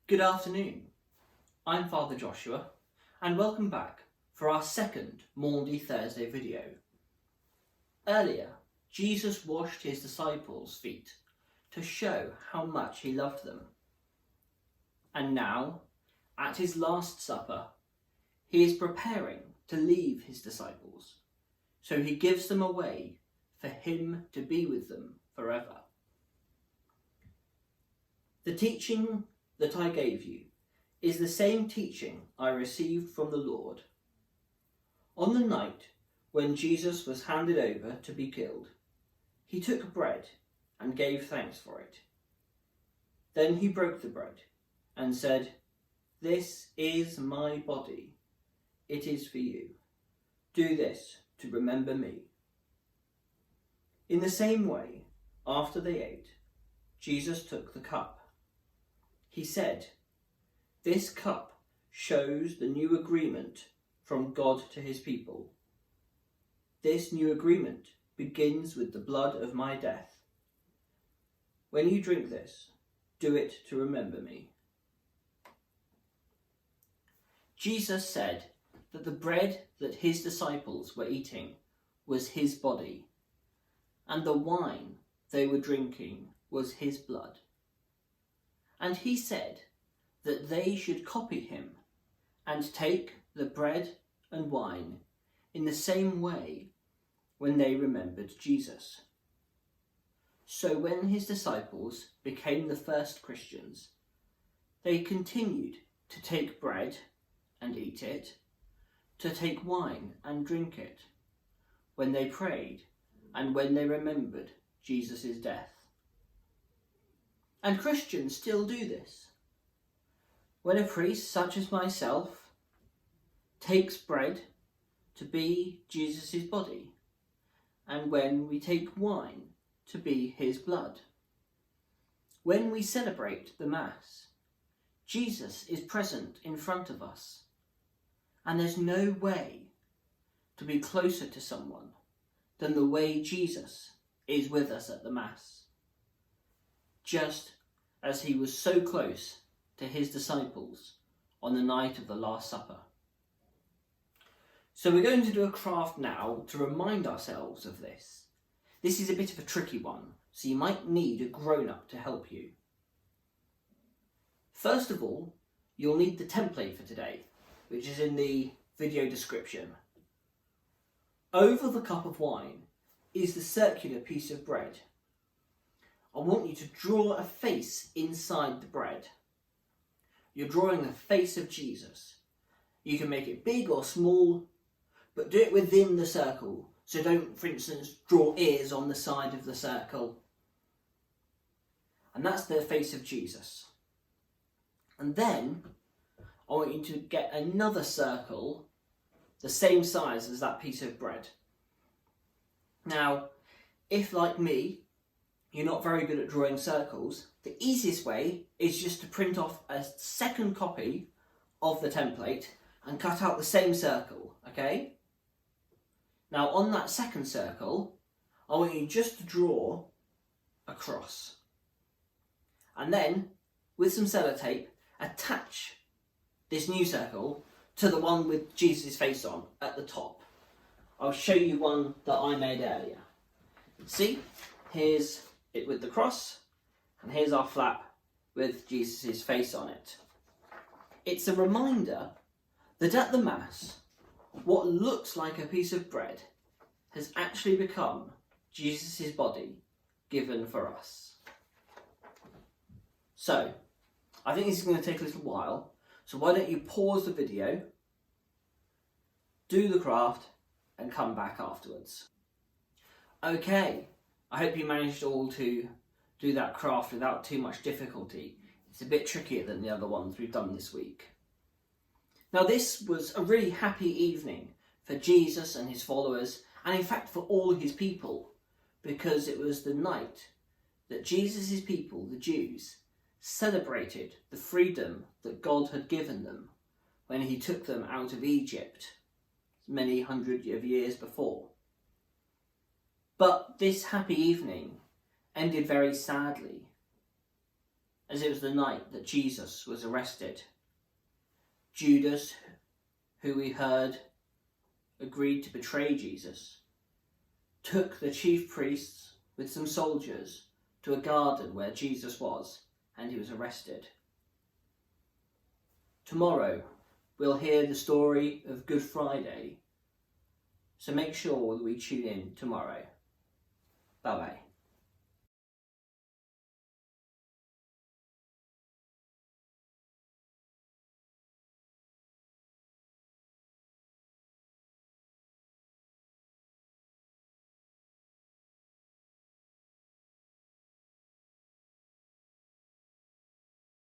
Good afternoon, I'm Father Joshua and welcome back for our second Maundy Thursday video. Earlier, Jesus washed his disciples' feet to show how much he loved them. And now, at his Last Supper, he is preparing to leave his disciples, so he gives them away for him to be with them forever. The teaching that I gave you is the same teaching I received from the Lord. On the night when Jesus was handed over to be killed, he took bread and gave thanks for it. Then he broke the bread and said, "This is my body. It is for you. Do this to remember me." In the same way, after they ate, Jesus took the cup. He said, "This cup shows the new agreement from God to his people. This new agreement begins with the blood of my death. When you drink this, do it to remember me." Jesus said that the bread that his disciples were eating was his body, and the wine they were drinking was his blood. And he said that they should copy him and take the bread and wine in the same way when they remembered Jesus. So when his disciples became the first Christians, they continued to take bread and eat it, to take wine and drink it, when they prayed and when they remembered Jesus' death. And Christians still do this. When a priest such as myself takes bread to be Jesus' body, and when we take wine to be his blood. When we celebrate the Mass, Jesus is present in front of us, and there's no way to be closer to someone than the way Jesus is with us at the Mass. Just as he was so close to his disciples on the night of the Last Supper. So we're going to do a craft now to remind ourselves of this. This is a bit of a tricky one, so you might need a grown-up to help you. First of all, you'll need the template for today, which is in the video description. Over the cup of wine is the circular piece of bread. I want you to draw a face inside the bread. You're drawing the face of Jesus. You can make it big or small, but do it within the circle. So don't, for instance, draw ears on the side of the circle. And that's the face of Jesus. And then I want you to get another circle the same size as that piece of bread. Now, if like me, you're not very good at drawing circles, the easiest way is just to print off a second copy of the template and cut out the same circle, okay? Now on that second circle, I want you just to draw a cross. And then, with some sellotape, attach this new circle to the one with Jesus' face on at the top. I'll show you one that I made earlier. See, here's it with the cross, and here's our flap with Jesus' face on it. It's a reminder that at the Mass, what looks like a piece of bread has actually become Jesus' body given for us. So, I think this is going to take a little while, so why don't you pause the video, do the craft, and come back afterwards. Okay. I hope you managed all to do that craft without too much difficulty. It's a bit trickier than the other ones we've done this week. Now this was a really happy evening for Jesus and his followers, and in fact for all his people, because it was the night that Jesus' people, the Jews, celebrated the freedom that God had given them when he took them out of Egypt many hundred of years before. But this happy evening ended very sadly. as it was the night that Jesus was arrested. Judas, who we heard agreed to betray Jesus, took the chief priests with some soldiers to a garden where Jesus was, and he was arrested. Tomorrow we'll hear the story of Good Friday, so make sure that we tune in tomorrow. Bye bye.